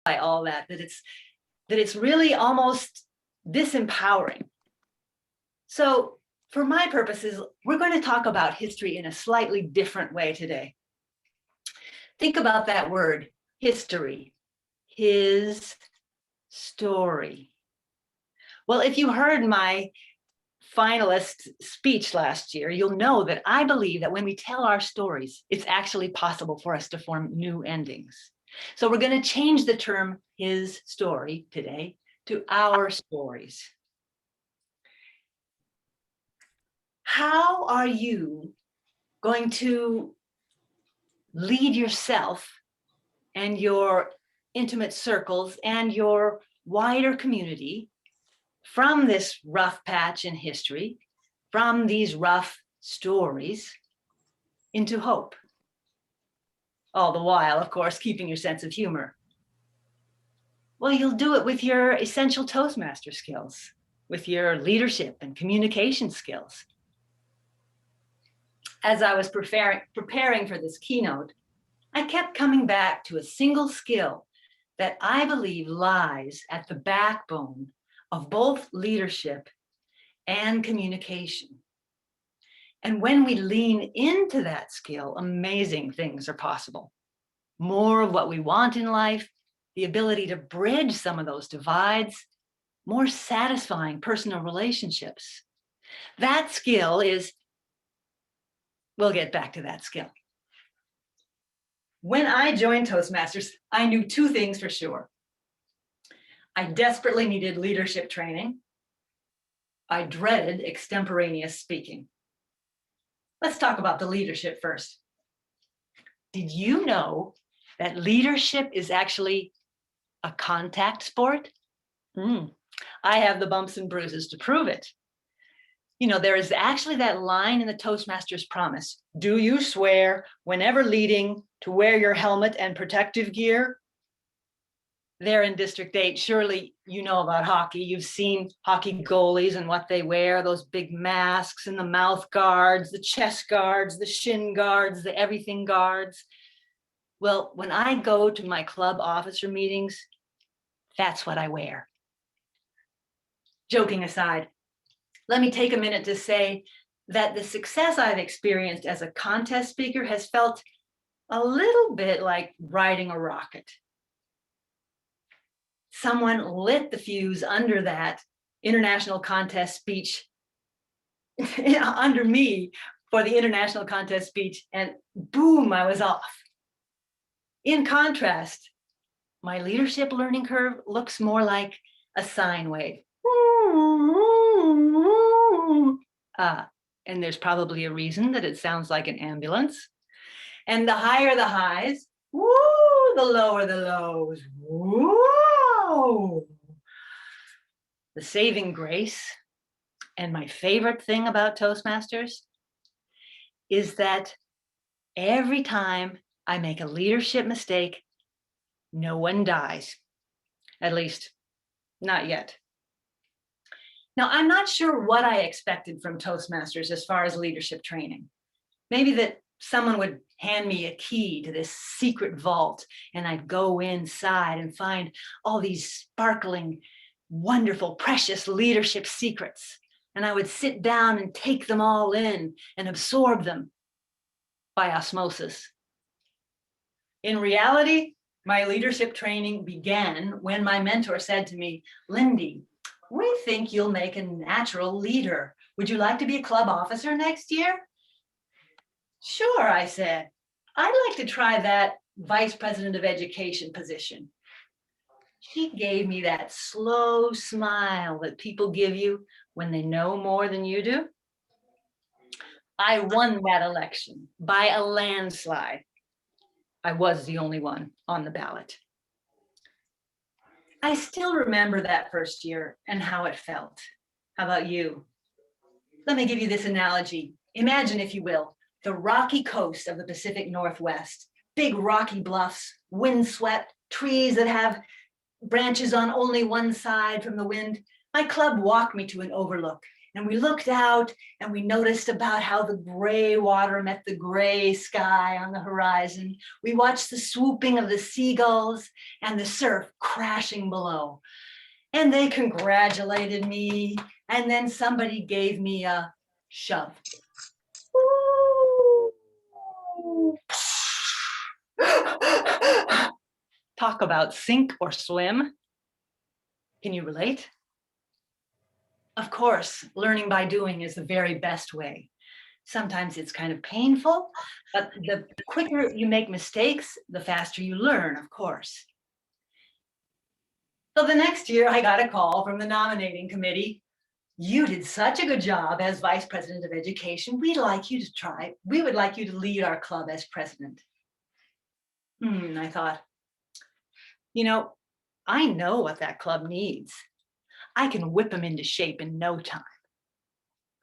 all that it's really almost disempowering. So for my purposes, we're going to talk about history in a slightly different way today. Think about that word, history, his story. Well, if you heard my finalist speech last year, you'll know that I believe that when we tell our stories, it's actually possible for us to form new endings. So we're going to change the term his story today to our stories. How are you going to lead yourself and your intimate circles and your wider community from this rough patch in history, from these rough stories, into hope? All the while, of course, keeping your sense of humor. Well, you'll do it with your essential Toastmaster skills, with your leadership and communication skills. As I was preparing for this keynote, I kept coming back to a single skill that I believe lies at the backbone of both leadership and communication. And when we lean into that skill, amazing things are possible. More of what we want in life, the ability to bridge some of those divides, more satisfying personal relationships. That skill is, we'll get back to that skill. When I joined Toastmasters, I knew two things for sure. I desperately needed leadership training. I dreaded extemporaneous speaking. Let's talk about the leadership first. Did you know that leadership is actually a contact sport? I have the bumps and bruises to prove it. You know, there is actually that line in the Toastmasters promise. Do you swear whenever leading to wear your helmet and protective gear? There in District 8, surely you know about hockey. You've seen hockey goalies and what they wear, those big masks and the mouth guards, the chest guards, the shin guards, the everything guards. Well, when I go to my club officer meetings, that's what I wear. Joking aside, let me take a minute to say that the success I've experienced as a contest speaker has felt a little bit like riding a rocket. Someone lit the fuse under that international contest speech, under me for the international contest speech, and boom, I was off. In contrast, my leadership learning curve looks more like a sine wave. And there's probably a reason that it sounds like an ambulance. And the higher the highs, woo, the lower the lows. Whoa! The saving grace, and my favorite thing about Toastmasters, is that every time I make a leadership mistake, no one dies. At least, not yet. Now, I'm not sure what I expected from Toastmasters as far as leadership training. Maybe that someone would hand me a key to this secret vault and I'd go inside and find all these sparkling, wonderful, precious leadership secrets. And I would sit down and take them all in and absorb them by osmosis. In reality, my leadership training began when my mentor said to me, Lindy, we think you'll make a natural leader. Would you like to be a club officer next year? Sure, I said. I'd like to try that vice president of education position. She gave me that slow smile that people give you when they know more than you do. I won that election by a landslide. I was the only one on the ballot. I still remember that first year and how it felt. How about you? Let me give you this analogy. Imagine, if you will, the rocky coast of the Pacific Northwest, big rocky bluffs, windswept, trees that have branches on only one side from the wind. My club walked me to an overlook, And we looked out and we noticed about how the gray water met the gray sky on the horizon. We watched the swooping of the seagulls and the surf crashing below. And they congratulated me. And then somebody gave me a shove. Talk about sink or swim. Can you relate? Of course, learning by doing is the very best way. Sometimes it's kind of painful, but the quicker you make mistakes, the faster you learn, of course. So the next year I got a call from the nominating committee. You did such a good job as vice president of education. We would like you to lead our club as president. I thought, I know what that club needs. I can whip them into shape in no time.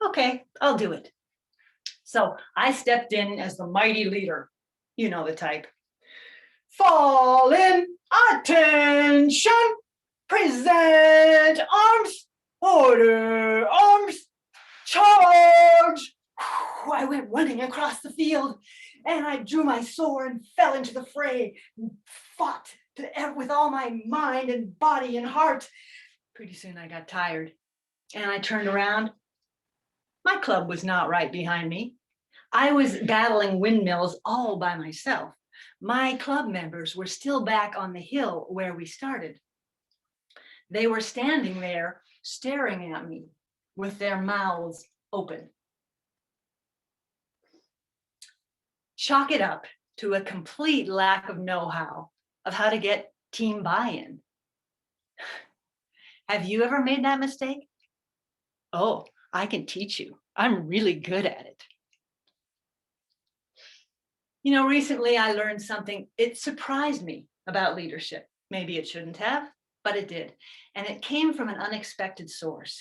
Okay, I'll do it. So I stepped in as the mighty leader. You know the type. Fall in, attention, present arms, order, arms, charge. I went running across the field and I drew my sword and fell into the fray and fought with all my mind and body and heart. Pretty soon I got tired and I turned around. My club was not right behind me. I was battling windmills all by myself. My club members were still back on the hill where we started. They were standing there staring at me with their mouths open. Chalk it up to a complete lack of know-how of how to get team buy-in. Have you ever made that mistake? Oh, I can teach you. I'm really good at it. Recently I learned something. It surprised me about leadership. Maybe it shouldn't have, but it did. And it came from an unexpected source.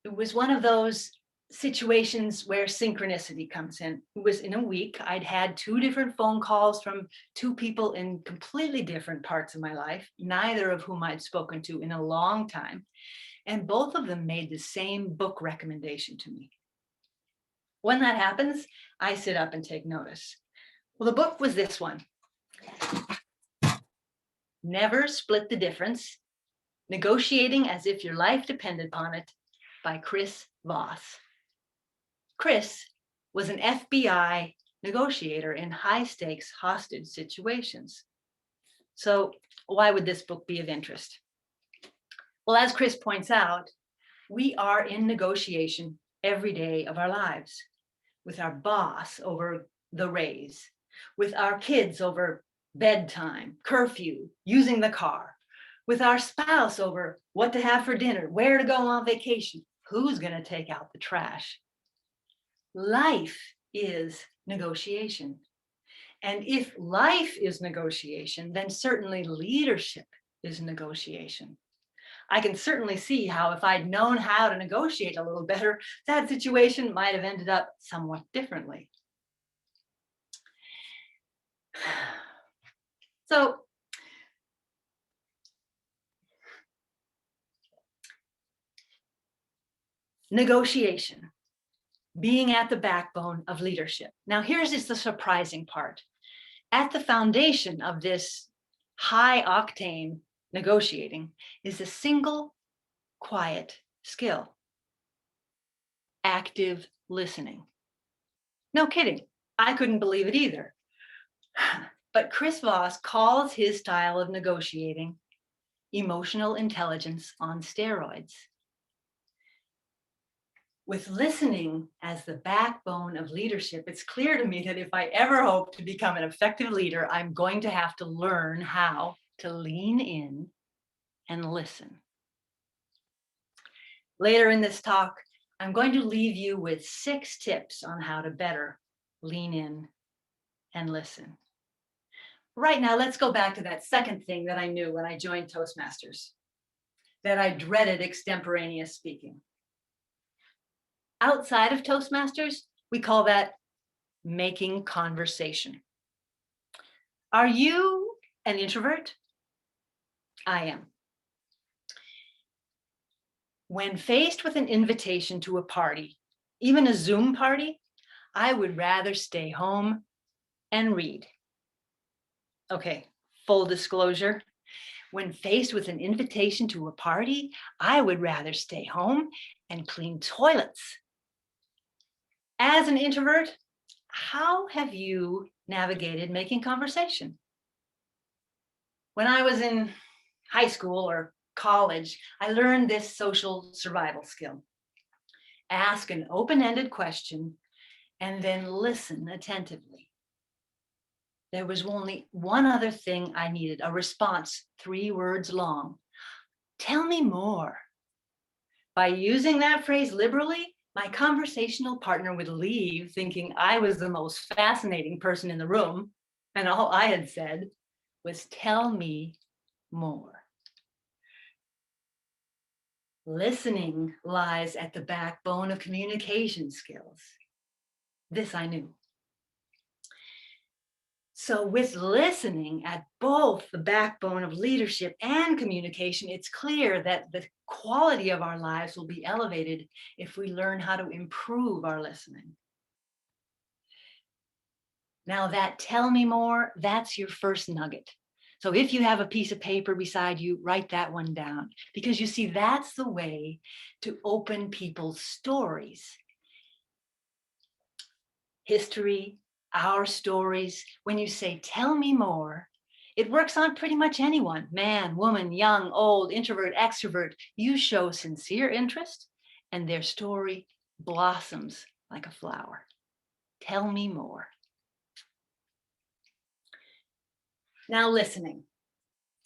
It was one of those situations where synchronicity comes in. It was in a week. I'd had 2 different phone calls from 2 people in completely different parts of my life, neither of whom I'd spoken to in a long time. And both of them made the same book recommendation to me. When that happens, I sit up and take notice. Well, the book was this one. Never Split the Difference, Negotiating as If Your Life Depended upon It, by Chris Voss. Chris was an FBI negotiator in high-stakes hostage situations. So why would this book be of interest? Well, as Chris points out, we are in negotiation every day of our lives, with our boss over the raise, with our kids over bedtime, curfew, using the car, with our spouse over what to have for dinner, where to go on vacation, who's going to take out the trash. Life is negotiation. And if life is negotiation, then certainly leadership is negotiation. I can certainly see how if I'd known how to negotiate a little better, that situation might have ended up somewhat differently. So, negotiation, being at the backbone of leadership. Now, here's just the surprising part. At the foundation of this high-octane negotiating is a single, quiet skill: active listening. No kidding, I couldn't believe it either. But Chris Voss calls his style of negotiating emotional intelligence on steroids. With listening as the backbone of leadership, it's clear to me that if I ever hope to become an effective leader, I'm going to have to learn how to lean in and listen. Later in this talk, I'm going to leave you with 6 tips on how to better lean in and listen. Right now, let's go back to that second thing that I knew when I joined Toastmasters, that I dreaded extemporaneous speaking. Outside of Toastmasters, we call that making conversation. Are you an introvert? I am. When faced with an invitation to a party, even a Zoom party, I would rather stay home and read. Okay, full disclosure. When faced with an invitation to a party, I would rather stay home and clean toilets. As an introvert, how have you navigated making conversation? When I was in high school or college, I learned this social survival skill. Ask an open-ended question and then listen attentively. There was only one other thing I needed, a response, 3 words long. Tell me more. By using that phrase liberally, my conversational partner would leave thinking I was the most fascinating person in the room, and all I had said was, tell me more. Listening lies at the backbone of communication skills. This I knew. So with listening at both the backbone of leadership and communication, it's clear that the quality of our lives will be elevated if we learn how to improve our listening. Now that tell me more, that's your first nugget. So if you have a piece of paper beside you, write that one down, because you see, that's the way to open people's stories. History, our stories. When you say, tell me more, it works on pretty much anyone, man, woman, young, old, introvert, extrovert. You show sincere interest and their story blossoms like a flower. Tell me more. Now, listening.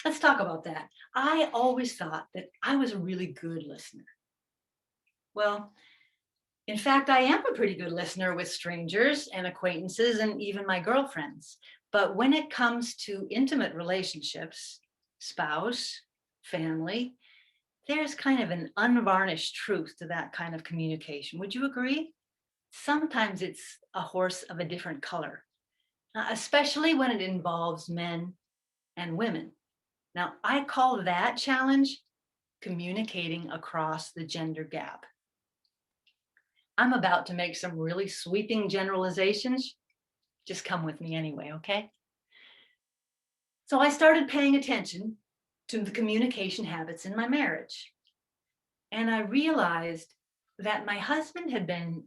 Let's talk about that. I always thought that I was a really good listener. Well, in fact, I am a pretty good listener with strangers and acquaintances and even my girlfriends. But when it comes to intimate relationships, spouse, family, there's kind of an unvarnished truth to that kind of communication. Would you agree? Sometimes it's a horse of a different color, especially when it involves men and women. Now, I call that challenge communicating across the gender gap. I'm about to make some really sweeping generalizations. Just come with me anyway, okay? So I started paying attention to the communication habits in my marriage. And I realized that my husband had been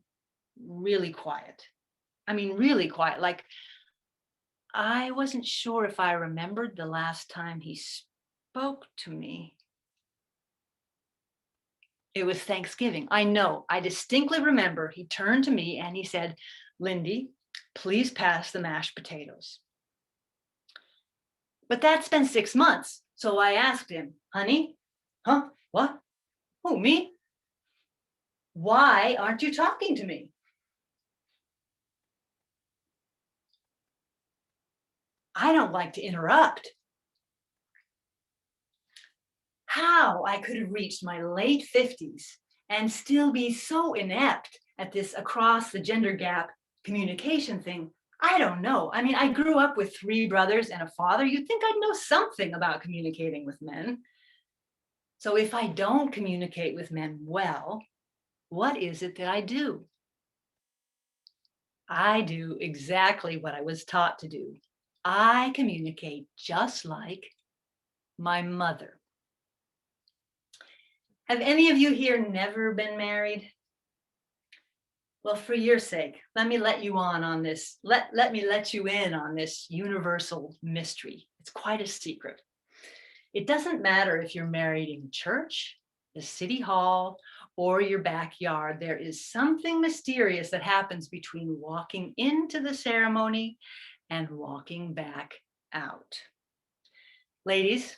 really quiet. I mean, really quiet. Like, I wasn't sure if I remembered the last time he spoke to me. It was Thanksgiving. I know, I distinctly remember he turned to me and he said, Lindy, please pass the mashed potatoes. But that's been 6 months. So I asked him, honey, huh? What? Who, me? Why aren't you talking to me? I don't like to interrupt. How I could have reached my late 50s and still be so inept at this across the gender gap communication thing, I don't know. I mean, I grew up with 3 brothers and a father. You'd think I'd know something about communicating with men. So if I don't communicate with men well, what is it that I do? I do exactly what I was taught to do. I communicate just like my mother. Have any of you here never been married? Well, for your sake, let me let you on this. Let me let you in on this universal mystery. It's quite a secret. It doesn't matter if you're married in church, the city hall, or your backyard. There is something mysterious that happens between walking into the ceremony and walking back out. Ladies,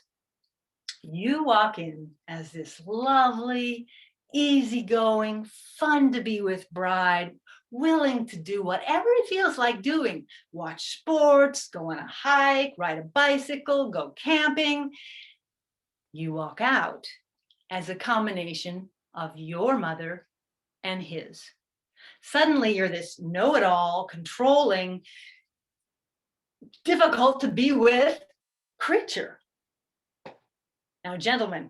you walk in as this lovely, easygoing, fun to be with bride, willing to do whatever it feels like doing. Watch sports, go on a hike, ride a bicycle, go camping. You walk out as a combination of your mother and his. Suddenly you're this know-it-all, controlling, difficult to be with creature. Now, gentlemen,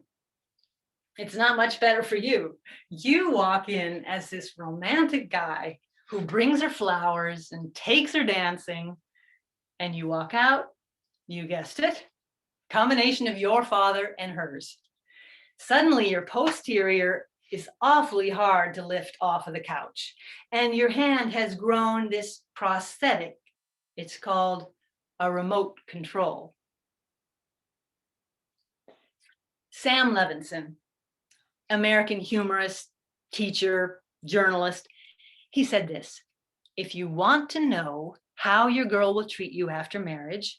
It's not much better for you. You walk in as this romantic guy who brings her flowers and takes her dancing, and you walk out, you guessed it, combination of your father and hers. Suddenly your posterior is awfully hard to lift off of the couch, and your hand has grown this prosthetic. It's called a remote control. Sam Levinson, American humorist, teacher, journalist, he said this: if you want to know how your girl will treat you after marriage,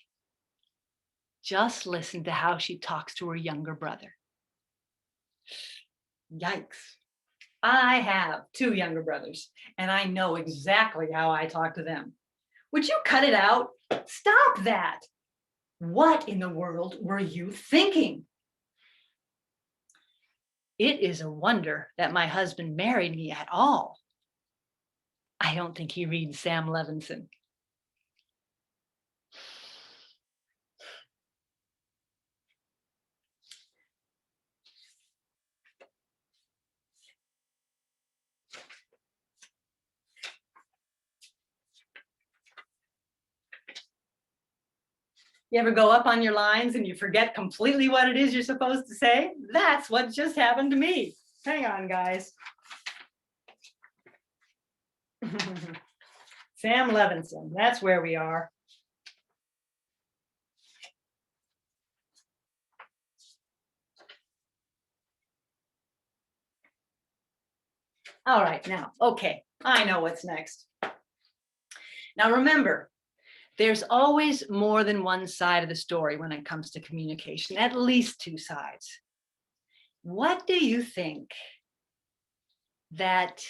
just listen to how she talks to her younger brother. Yikes. I have 2 younger brothers, and I know exactly how I talk to them. Would you cut it out? Stop that. What in the world were you thinking? It is a wonder that my husband married me at all. I don't think he reads Sam Levinson. You ever go up on your lines and you forget completely what it is you're supposed to say? That's what just happened to me. Hang on, guys. Sam Levinson, that's where we are. All right, now, okay, I know what's next. Now remember, there's always more than one side of the story when it comes to communication, at least 2 sides. What do you think that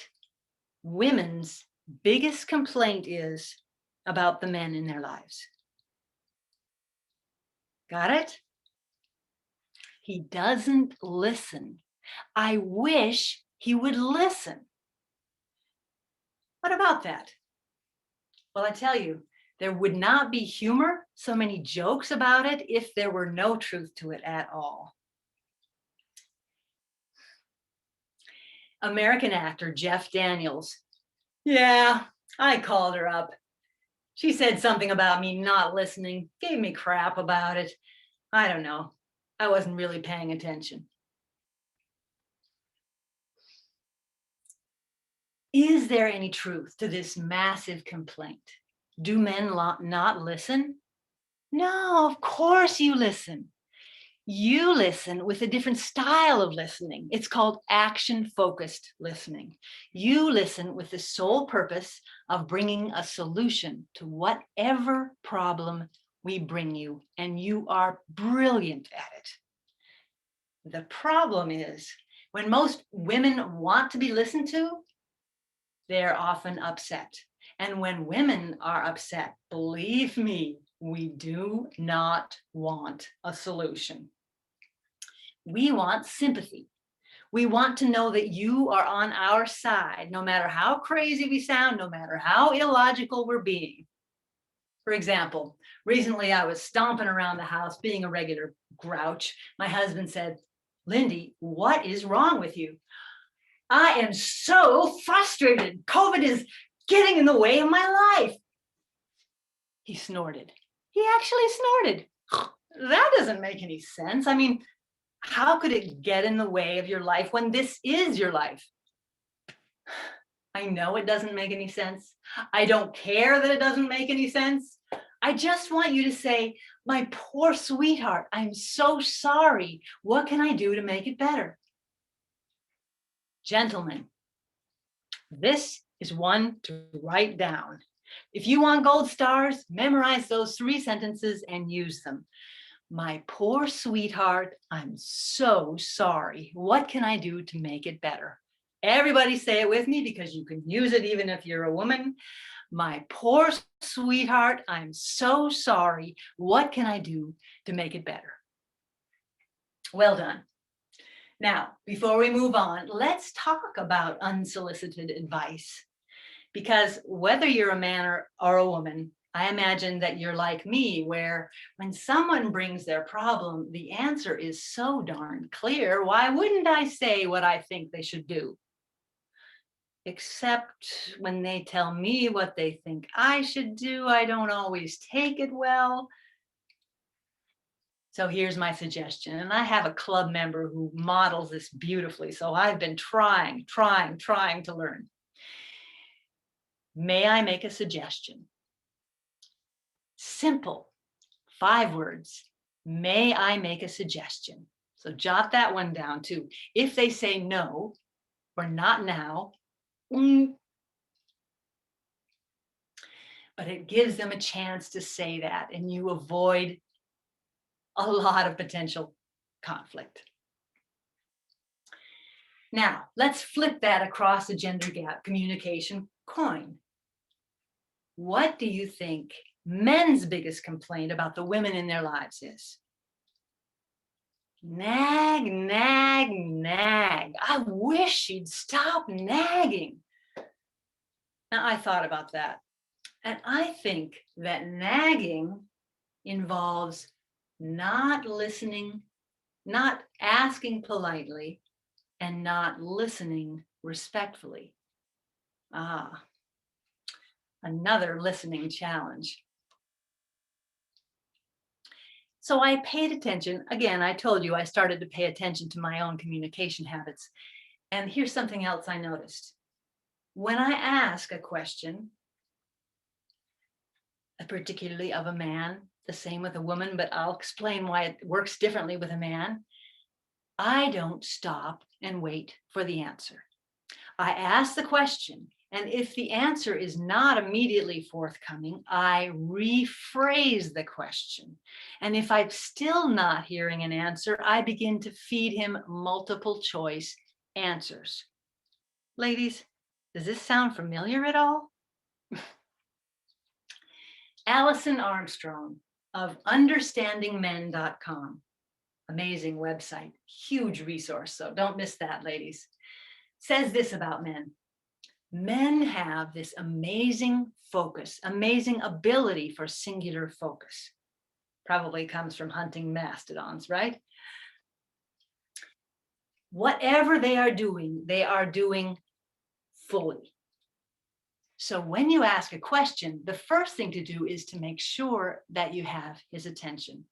women's biggest complaint is about the men in their lives? Got it? He doesn't listen. I wish he would listen. What about that? Well, I tell you, there would not be humor, so many jokes about it, if there were no truth to it at all. American actor Jeff Daniels. Yeah, I called her up. She said something about me not listening, gave me crap about it. I don't know. I wasn't really paying attention. Is there any truth to this massive complaint? Do men not listen? No, of course you listen. You listen with a different style of listening. It's called action-focused listening. You listen with the sole purpose of bringing a solution to whatever problem we bring you, and you are brilliant at it. The problem is, when most women want to be listened to, they're often upset. And when women are upset, believe me, we do not want a solution. We want sympathy. We want to know that you are on our side, no matter how crazy we sound, no matter how illogical we're being. For example, recently I was stomping around the house being a regular grouch. My husband said, "Lindy, what is wrong with you?" "I am so frustrated. COVID is getting in the way of my life." He snorted. He actually snorted. That doesn't make any sense. I mean, how could it get in the way of your life when this is your life? I know it doesn't make any sense. I don't care that it doesn't make any sense. I just want you to say, "My poor sweetheart, I'm so sorry. What can I do to make it better?" Gentlemen, this is one to write down. If you want gold stars, memorize those 3 sentences and use them. "My poor sweetheart, I'm so sorry. What can I do to make it better?" Everybody say it with me, because you can use it even if you're a woman. "My poor sweetheart, I'm so sorry. What can I do to make it better?" Well done. Now, before we move on, let's talk about unsolicited advice. Because whether you're a man or a woman, I imagine that you're like me, where when someone brings their problem, the answer is so darn clear. Why wouldn't I say what I think they should do? Except when they tell me what they think I should do, I don't always take it well. So here's my suggestion. And I have a club member who models this beautifully. So I've been trying to learn. May I make a suggestion? Simple, 5 words. May I make a suggestion? So jot that one down too. If they say no or not now, but it gives them a chance to say that, and you avoid a lot of potential conflict. Now, let's flip that across the gender gap communication coin. What do you think men's biggest complaint about the women in their lives is? Nag, nag, nag. I wish she'd stop nagging. Now, I thought about that. And I think that nagging involves not listening, not asking politely, and not listening respectfully. Another listening challenge. So I paid attention. Again, I told you I started to pay attention to my own communication habits. And here's something else I noticed. When I ask a question, particularly of a man, the same with a woman, but I'll explain why it works differently with a man, I don't stop and wait for the answer. I ask the question, and if the answer is not immediately forthcoming, I rephrase the question. And if I'm still not hearing an answer, I begin to feed him multiple choice answers. Ladies, does this sound familiar at all? Allison Armstrong of understandingmen.com. Amazing website, huge resource, so don't miss that, ladies. Says this about men. Men have this amazing focus, amazing ability for singular focus. Probably comes from hunting mastodons, right? Whatever they are doing fully. So when you ask a question, the first thing to do is to make sure that you have his attention.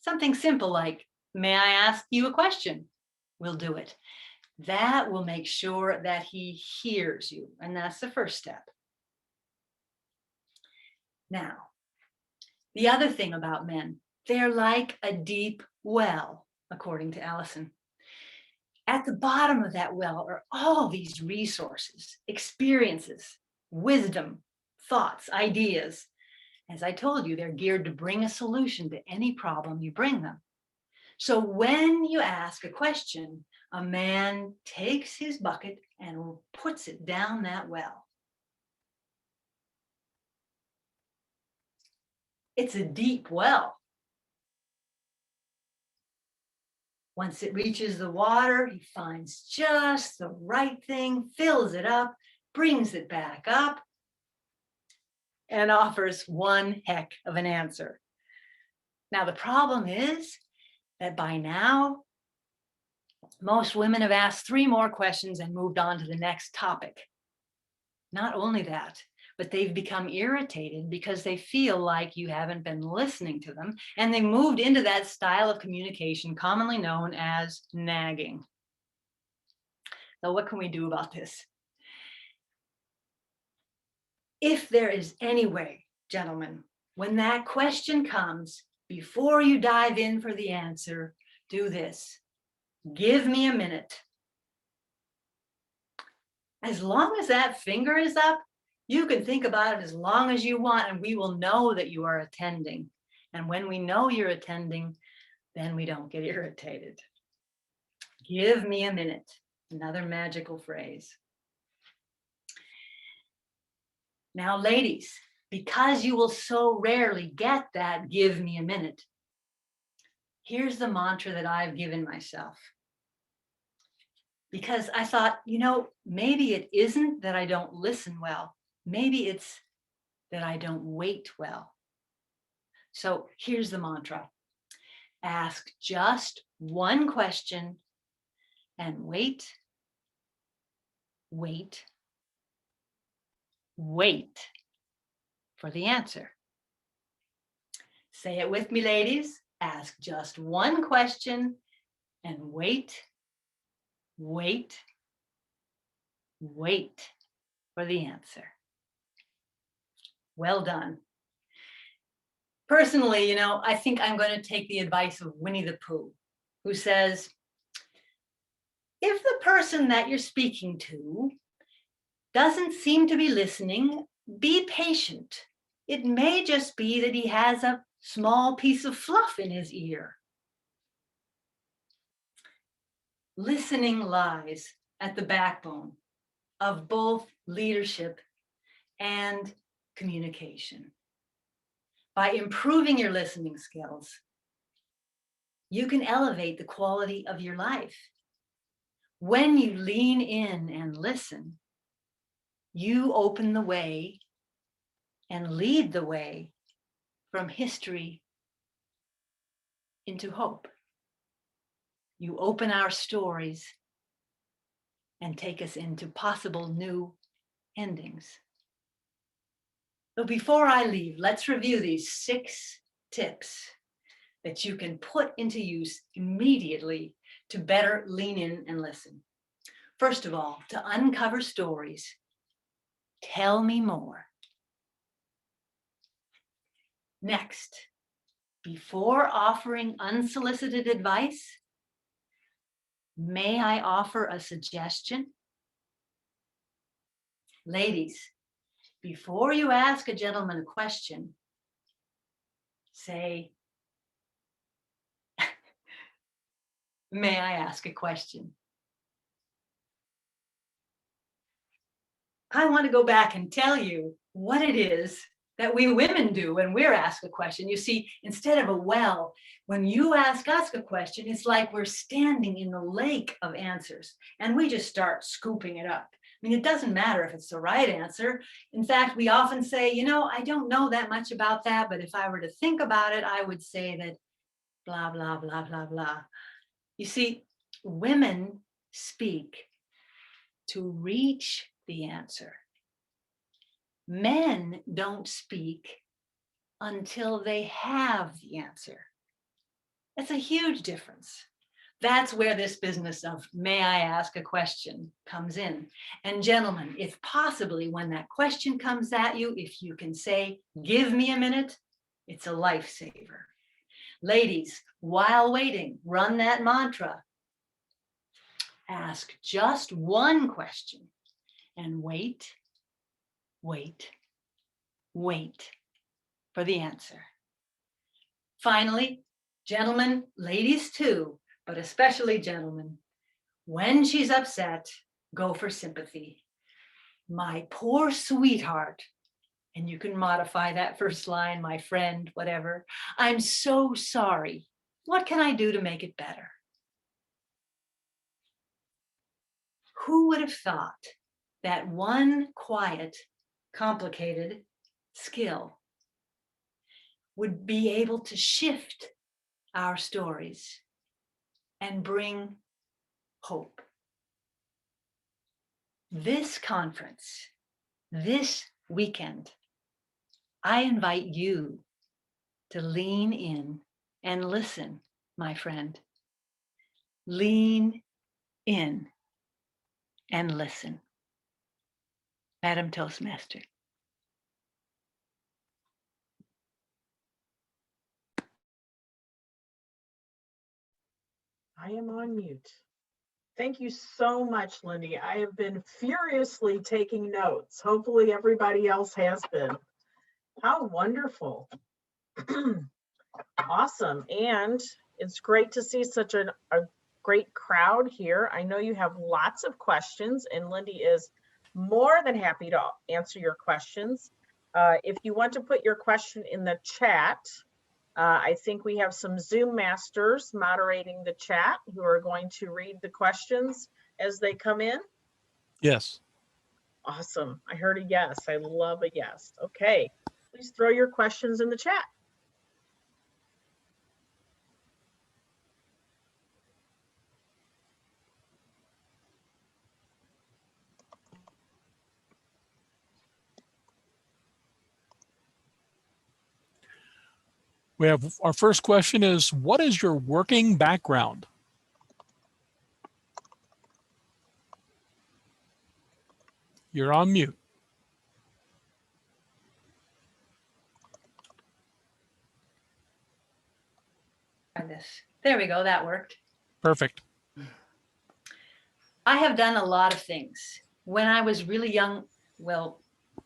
Something simple like, may I ask you a question? We'll do it. That will make sure that he hears you. And that's the first step. Now, the other thing about men, they're like a deep well, according to Allison. At the bottom of that well are all these resources, experiences, wisdom, thoughts, ideas. As I told you, they're geared to bring a solution to any problem you bring them. So when you ask a question, a man takes his bucket and puts it down that well. It's a deep well. Once it reaches the water, he finds just the right thing, fills it up, brings it back up, and offers one heck of an answer. Now, the problem is that by now, most women have asked 3 more questions and moved on to the next topic. Not only that, but they've become irritated because they feel like you haven't been listening to them, and they moved into that style of communication commonly known as nagging. So what can we do about this? If there is any way, gentlemen, when that question comes, before you dive in for the answer, do this. Give me a minute. As long as that finger is up, you can think about it as long as you want, and we will know that you are attending. And when we know you're attending, then we don't get irritated. Give me a minute. Another magical phrase. Now, ladies, because you will so rarely get that give me a minute, here's the mantra that I've given myself. Because I thought, maybe it isn't that I don't listen well. Maybe it's that I don't wait well. So here's the mantra. Ask just one question and wait, wait, wait for the answer. Say it with me, ladies. Ask just one question and wait, wait, wait for the answer. Well done. Personally, you know, I think I'm going to take the advice of Winnie the Pooh, who says, if the person that you're speaking to doesn't seem to be listening, be patient. It may just be that he has a small piece of fluff in his ear. Listening lies at the backbone of both leadership and communication. By improving your listening skills, you can elevate the quality of your life. When you lean in and listen, you open the way and lead the way from history into hope. You open our stories and take us into possible new endings. So before I leave, let's review these 6 tips that you can put into use immediately to better lean in and listen. First of all, to uncover stories, tell me more. Next, before offering unsolicited advice, may I offer a suggestion? Ladies, before you ask a gentleman a question, say, may I ask a question? I want to go back and tell you what it is that we women do when we're asked a question. You see, instead of a well, when you ask us a question, it's like we're standing in the lake of answers and we just start scooping it up. I mean, it doesn't matter if it's the right answer. In fact, we often say, you know, I don't know that much about that, but if I were to think about it, I would say that blah, blah, blah, blah, blah. You see, women speak to reach the answer. Men don't speak until they have the answer. That's a huge difference. That's where this business of may I ask a question comes in. And gentlemen, if possibly when that question comes at you, if you can say, give me a minute, it's a lifesaver. Ladies, while waiting, run that mantra. Ask just one question and wait, wait, wait for the answer. Finally, gentlemen, ladies too, but especially gentlemen, when she's upset, go for sympathy. My poor sweetheart, and you can modify that first line, my friend, whatever. I'm so sorry. What can I do to make it better? Who would have thought that one quiet, complicated skill would be able to shift our stories and bring hope? This conference, this weekend, I invite you to lean in and listen, my friend. Lean in and listen. Madam Toastmaster. I am on mute. Thank you so much, Lindy. I have been furiously taking notes. Hopefully everybody else has been. How wonderful. Awesome. And it's great to see such a great crowd here. I know you have lots of questions, and Lindy is more than happy to answer your questions. If you want to put your question in the chat, I think we have some Zoom masters moderating the chat who are going to read the questions as they come in. Yes. Awesome. I heard a yes. I love a yes. Okay. please throw your questions in the chat. We have our first question is, what is your working background? You're on mute. Try this. There we go. That worked. Perfect. I have done a lot of things. When I was really young, well,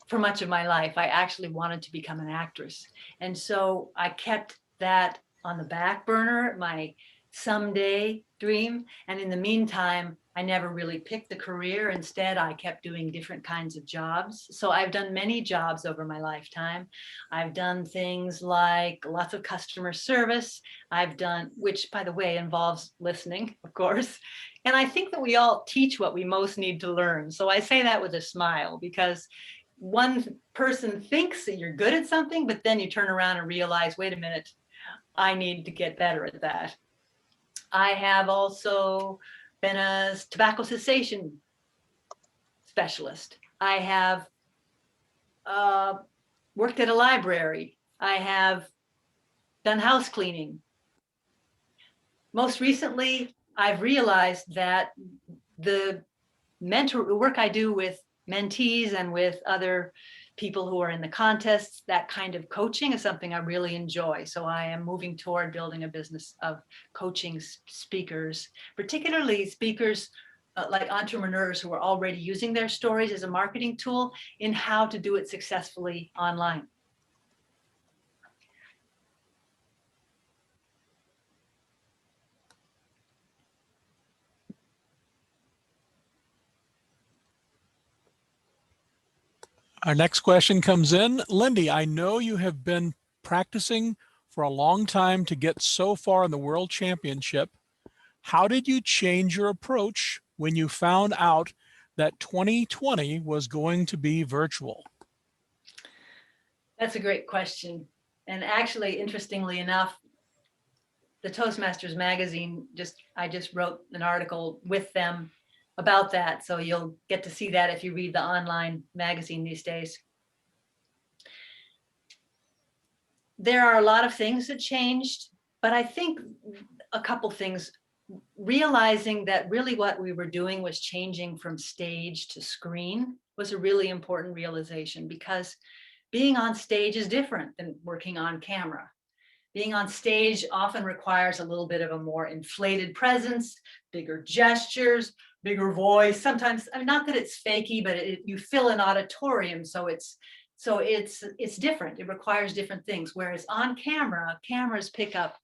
for much of my life, I actually wanted to become an actress. And so I kept that on the back burner, my someday dream. And in the meantime, I never really picked the career. Instead, I kept doing different kinds of jobs. So I've done many jobs over my lifetime. I've done things like lots of customer service. I've done, which by the way, involves listening, of course. And I think that we all teach what we most need to learn. So I say that with a smile, because one person thinks that you're good at something, but then you turn around and realize, wait a minute, I need to get better at that. I have also been a tobacco cessation specialist. I have worked at a library. I have done house cleaning. Most recently, I've realized that the work I do with mentees and with other people who are in the contests, that kind of coaching is something I really enjoy. So I am moving toward building a business of coaching speakers, particularly speakers like entrepreneurs who are already using their stories as a marketing tool, in how to do it successfully online. Our next question comes in. Lindy, I know you have been practicing for a long time to get so far in the World Championship. How did you change your approach when you found out that 2020 was going to be virtual? That's a great question. And actually, interestingly enough, the Toastmasters magazine, I just wrote an article with them about that. So you'll get to see that if you read the online magazine these days. There are a lot of things that changed, but I think a couple things. Realizing that really what we were doing was changing from stage to screen was a really important realization, because being on stage is different than working on camera. Being on stage often requires a little bit of a more inflated presence, bigger gestures, bigger voice. Sometimes, I mean, not that it's fakey, but you fill an auditorium, so it's different. It requires different things. Whereas on camera, cameras pick up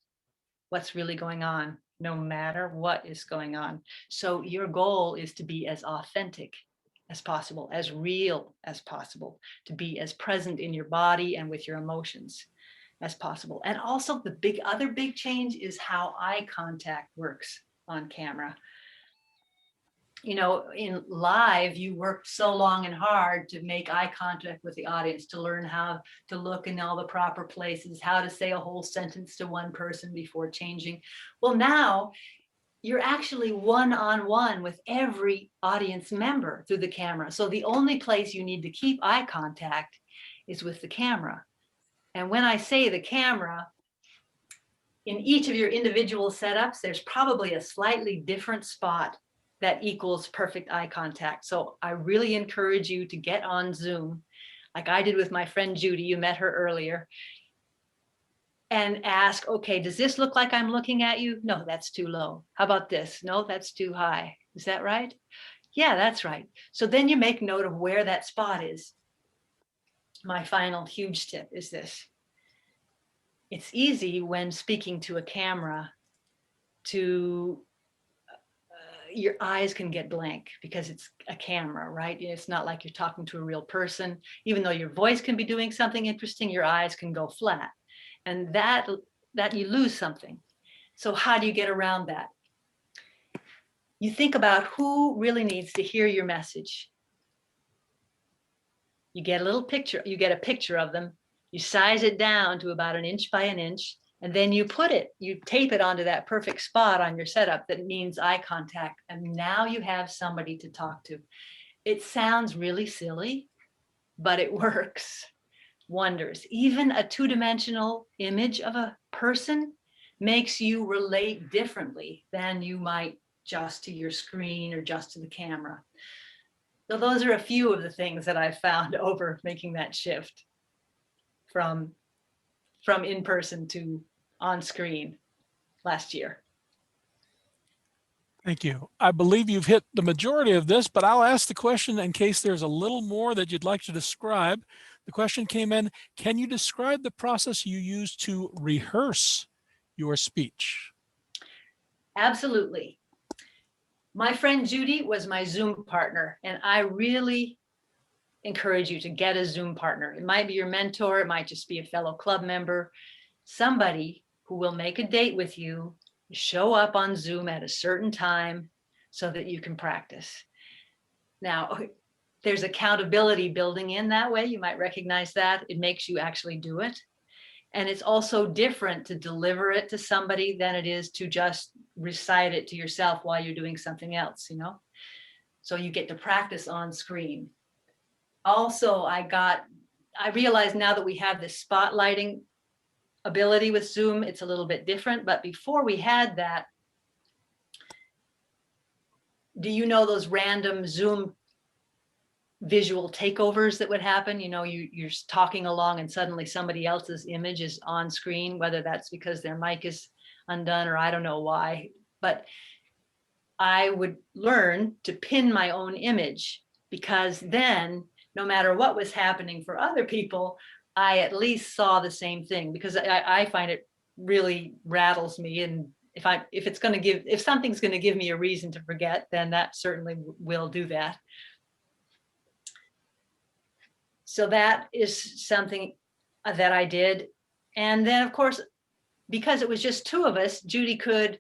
what's really going on, no matter what is going on. So your goal is to be as authentic as possible, as real as possible, to be as present in your body and with your emotions as possible. And also the other big change is how eye contact works on camera. You know, in live, you worked so long and hard to make eye contact with the audience, to learn how to look in all the proper places, how to say a whole sentence to one person before changing. Well, now you're actually one-on-one with every audience member through the camera. So the only place you need to keep eye contact is with the camera. And when I say the camera, in each of your individual setups, there's probably a slightly different spot that equals perfect eye contact. So I really encourage you to get on Zoom, like I did with my friend Judy, you met her earlier, and ask, okay, does this look like I'm looking at you? No, that's too low. How about this? No, that's too high. Is that right? Yeah, that's right. So then you make note of where that spot is. My final huge tip is this. It's easy when speaking to a camera to your eyes can get blank because it's a camera, right? It's not like you're talking to a real person. Even though your voice can be doing something interesting, your eyes can go flat, and that you lose something. So how do you get around that? You think about who really needs to hear your message. You get a little picture, you get a picture of them, You size it down to about 1 inch by 1 inch, and then you tape it onto that perfect spot on your setup that means eye contact. And now you have somebody to talk to. It sounds really silly, but it works wonders. Even a 2-dimensional image of a person makes you relate differently than you might just to your screen or just to the camera. So those are a few of the things that I've found over making that shift from in person to on screen last year. Thank you. I believe you've hit the majority of this, but I'll ask the question in case there's a little more that you'd like to describe. The question came in, can you describe the process you use to rehearse your speech? Absolutely. My friend Judy was my Zoom partner, and I really encourage you to get a Zoom partner. It might be your mentor, it might just be a fellow club member, somebody who will make a date with you, show up on Zoom at a certain time so that you can practice. Now, there's accountability building in that way. You might recognize that. It makes you actually do it. And it's also different to deliver it to somebody than it is to just recite it to yourself while you're doing something else, you know? So you get to practice on screen. Also, I realize now that we have this spotlighting ability with Zoom, it's a little bit different. But before we had that, do you know those random Zoom visual takeovers that would happen? You know, you're talking along and suddenly somebody else's image is on screen, whether that's because their mic is undone or I don't know why. But I would learn to pin my own image, because then no matter what was happening for other people, I at least saw the same thing, because I find it really rattles me. And if something's going to give me a reason to forget, then that certainly will do that. So that is something that I did. And then, of course, because it was just 2 of us, Judy could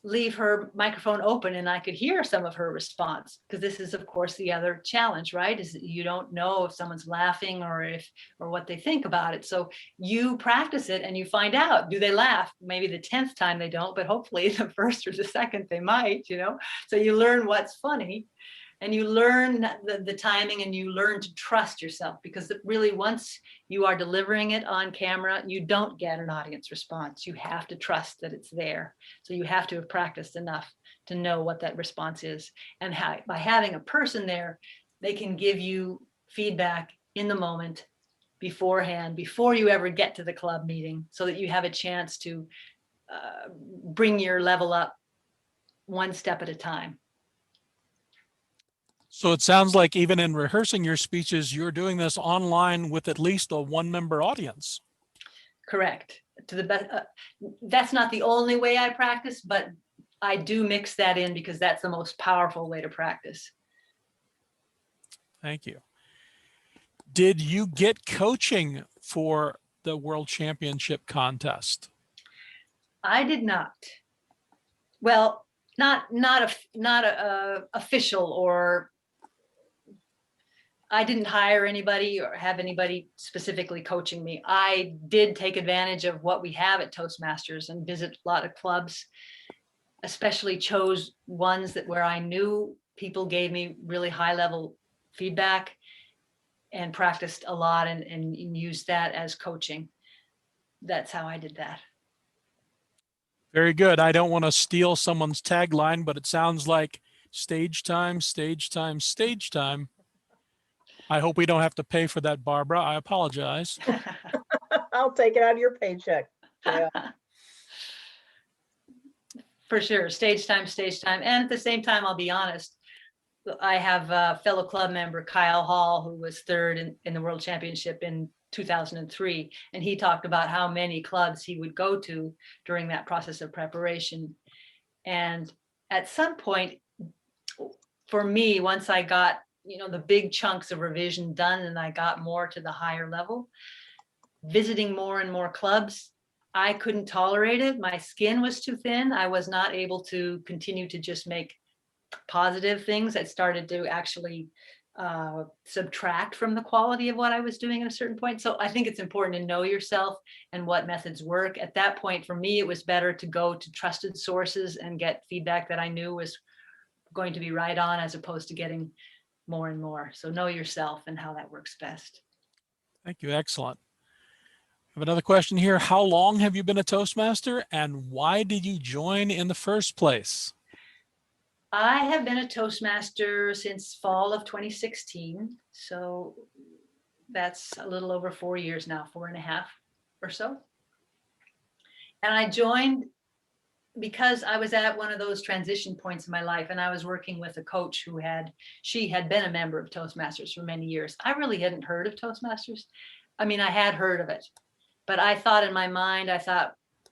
leave her microphone open and I could hear some of her response, because this is, of course, the other challenge, right? Is that you don't know if someone's laughing or what they think about it. So you practice it and you find out, do they laugh? Maybe the 10th time they don't, but hopefully the first or the second they might, you know? So you learn what's funny. And you learn the timing, and you learn to trust yourself, because really, once you are delivering it on camera, you don't get an audience response. You have to trust that it's there. So you have to have practiced enough to know what that response is. And by having a person there, they can give you feedback in the moment beforehand, before you ever get to the club meeting, so that you have a chance to bring your level up one step at a time. So it sounds like even in rehearsing your speeches, you're doing this online with at least a 1-member audience. Correct. To the best. That's not the only way I practice, but I do mix that in because that's the most powerful way to practice. Thank you. Did you get coaching for the World Championship contest? I did not. Well, not a official, or I didn't hire anybody or have anybody specifically coaching me. I did take advantage of what we have at Toastmasters and visit a lot of clubs, especially chose ones where I knew people gave me really high level feedback, and practiced a lot and used that as coaching. That's how I did that. Very good. I don't want to steal someone's tagline, but it sounds like stage time, stage time, stage time. I hope we don't have to pay for that, Barbara. I apologize. I'll take it out of your paycheck. Yeah. For sure. Stage time, stage time. And at the same time, I'll be honest, I have a fellow club member, Kyle Hall, who was 3rd in the World Championship in 2003. And he talked about how many clubs he would go to during that process of preparation. And at some point, for me, once I got, the big chunks of revision done and I got more to the higher level, visiting more and more clubs, I couldn't tolerate it. My skin was too thin. I was not able to continue to just make positive things. I started to actually subtract from the quality of what I was doing at a certain point. So I think it's important to know yourself and what methods work. At that point, for me, it was better to go to trusted sources and get feedback that I knew was going to be right on, as opposed to getting more and more. So know yourself and how that works best. Thank you. Excellent. I have another question here. How long have you been a Toastmaster, and why did you join in the first place? I have been a Toastmaster since fall of 2016. So that's a little over 4 years now, 4.5 or so. And I joined because I was at one of those transition points in my life, and I was working with a coach she had been a member of Toastmasters for many years. I really hadn't heard of Toastmasters. I mean, I had heard of it, but I thought in my mind,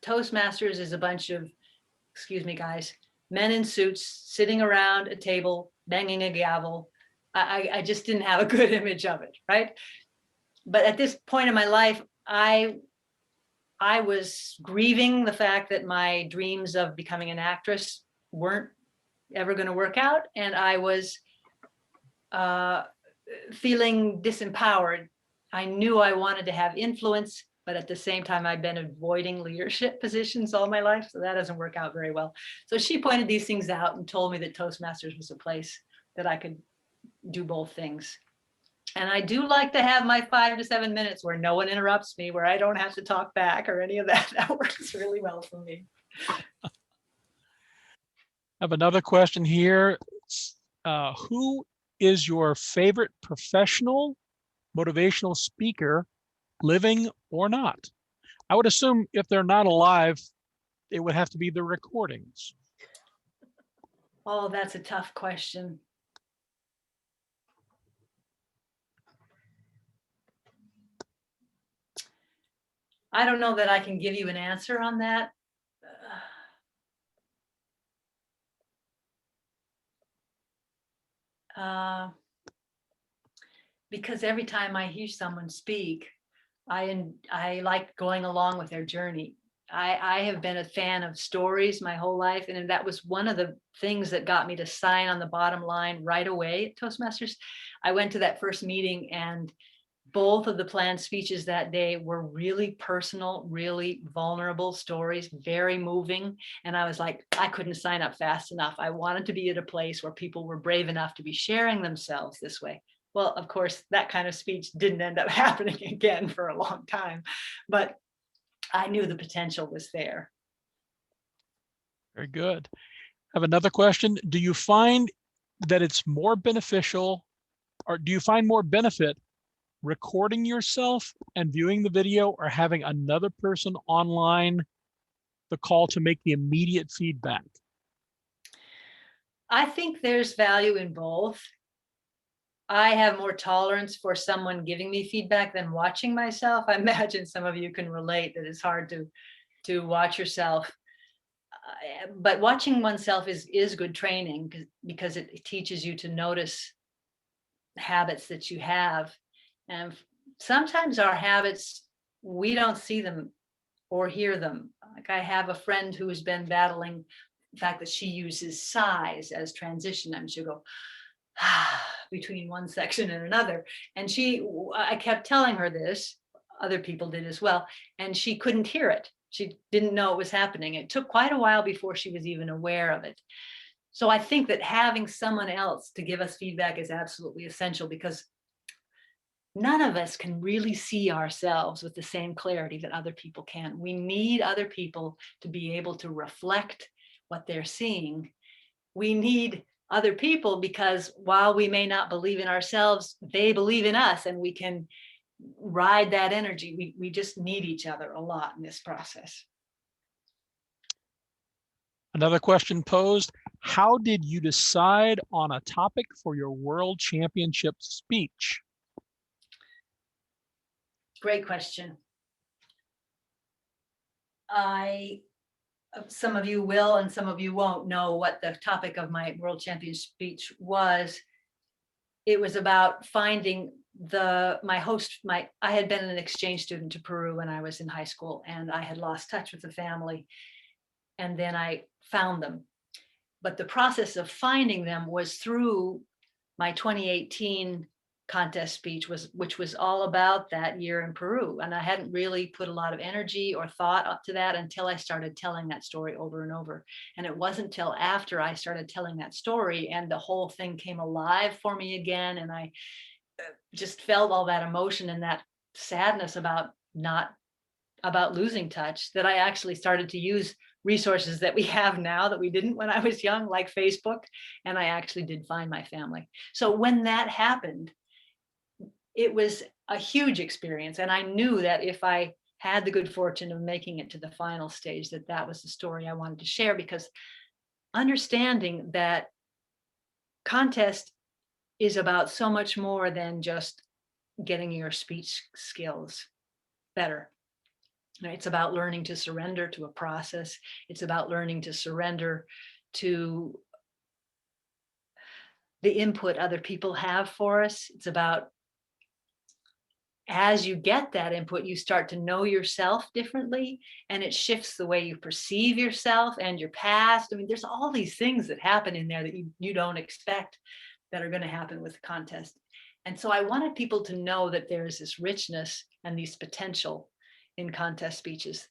Toastmasters is a bunch of, excuse me, guys, men in suits sitting around a table, banging a gavel. I just didn't have a good image of it, right? But at this point in my life, I was grieving the fact that my dreams of becoming an actress weren't ever going to work out. And I was feeling disempowered. I knew I wanted to have influence, but at the same time, I'd been avoiding leadership positions all my life. So that doesn't work out very well. So she pointed these things out and told me that Toastmasters was a place that I could do both things. And I do like to have my 5 to 7 minutes where no one interrupts me, where I don't have to talk back or any of that. That works really well for me. I have another question here. Who is your favorite professional motivational speaker, living or not? I would assume if they're not alive, it would have to be the recordings. Oh, that's a tough question. I don't know that I can give you an answer on that. Because every time I hear someone speak, I like going along with their journey. I have been a fan of stories my whole life, and that was one of the things that got me to sign on the bottom line right away at Toastmasters. I went to that first meeting, and both of the planned speeches that day were really personal, really vulnerable stories, very moving. And I was like, I couldn't sign up fast enough. I wanted to be at a place where people were brave enough to be sharing themselves this way. Well, of course, that kind of speech didn't end up happening again for a long time, but I knew the potential was there. Very good. I have another question. Do you find that it's more beneficial, or do you find more benefit recording yourself and viewing the video, or having another person online the call to make the immediate feedback? I think there's value in both. I have more tolerance for someone giving me feedback than watching myself. I imagine some of you can relate that it's hard to watch yourself. But watching oneself is good training because it teaches you to notice habits that you have. And sometimes our habits, we don't see them or hear them. Like I have a friend who has been battling the fact that she uses sighs as transition. I mean, she'll go between one section and another. And I kept telling her this, other people did as well, and she couldn't hear it. She didn't know it was happening. It took quite a while before she was even aware of it. So I think that having someone else to give us feedback is absolutely essential, because none of us can really see ourselves with the same clarity that other people can. We need other people to be able to reflect what they're seeing. We need other people because while we may not believe in ourselves, they believe in us, and we can ride that energy. We just need each other a lot in this process. Another question posed: how did you decide on a topic for your World Championship speech? Great question. Some of you will and some of you won't know what the topic of my World Champion speech was. It was about finding I had been an exchange student to Peru when I was in high school, and I had lost touch with the family, and then I found them. But the process of finding them was through my 2018 contest speech which was all about that year in Peru. And I hadn't really put a lot of energy or thought up to that until I started telling that story over and over. And it wasn't till after I started telling that story and the whole thing came alive for me again. And I just felt all that emotion and that sadness about losing touch, that I actually started to use resources that we have now that we didn't when I was young, like Facebook. And I actually did find my family. So when that happened, it was a huge experience. And I knew that if I had the good fortune of making it to the final stage, that was the story I wanted to share, because understanding that contest is about so much more than just getting your speech skills better. It's about learning to surrender to a process. It's about learning to surrender to the input other people have for us. It's about, as you get that input, you start to know yourself differently, and it shifts the way you perceive yourself and your past. I mean, there's all these things that happen in there that you don't expect that are going to happen with the contest. And so I wanted people to know that there's this richness and these potential in contest speeches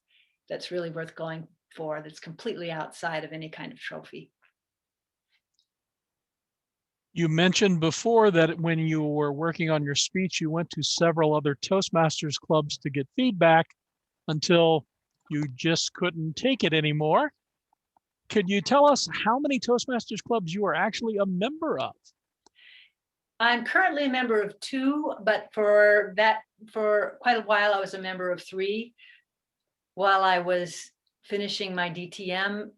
that's really worth going for, that's completely outside of any kind of trophy. You mentioned before that when you were working on your speech, you went to several other Toastmasters clubs to get feedback until you just couldn't take it anymore. Could you tell us how many Toastmasters clubs you are actually a member of? I'm currently a member of 2, but for quite a while, I was a member of 3. While I was finishing my DTM,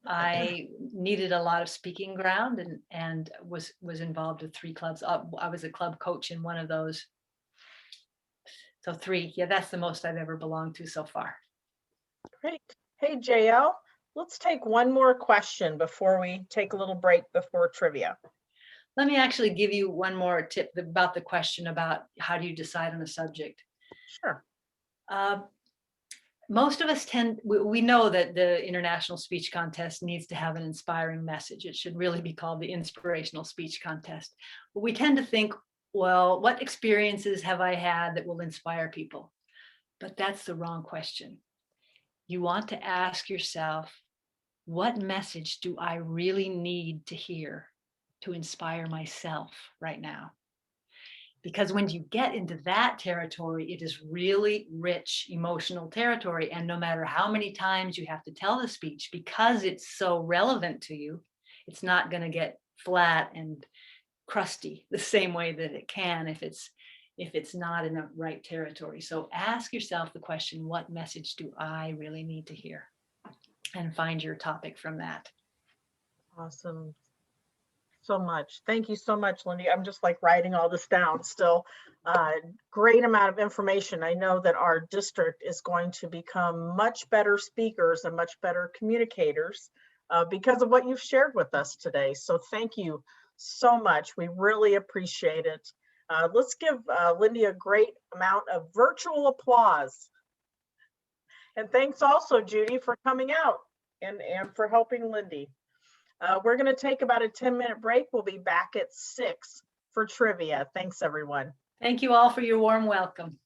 I needed a lot of speaking ground and was involved with 3 clubs. I was a club coach in one of those. So 3, yeah, that's the most I've ever belonged to so far. Great. Hey, JL, let's take one more question before we take a little break before trivia. Let me actually give you one more tip about the question about how do you decide on a subject. Sure. Most of us we know that the International Speech Contest needs to have an inspiring message. It should really be called the Inspirational Speech Contest. But we tend to think, well, what experiences have I had that will inspire people? But that's the wrong question. You want to ask yourself, what message do I really need to hear to inspire myself right now? Because when you get into that territory, it is really rich emotional territory. And no matter how many times you have to tell the speech, because it's so relevant to you, it's not going to get flat and crusty the same way that it can if it's not in the right territory. So ask yourself the question, what message do I really need to hear? And find your topic from that. Awesome. So much. Thank you so much, Lindy. I'm just like writing all this down still. Great amount of information. I know that our district is going to become much better speakers and much better communicators because of what you've shared with us today. So thank you so much. We really appreciate it. Let's give Lindy a great amount of virtual applause. And thanks also, Judy, for coming out and for helping Lindy. We're going to take about a 10-minute break. We'll be back at 6 for trivia. Thanks, everyone. Thank you all for your warm welcome.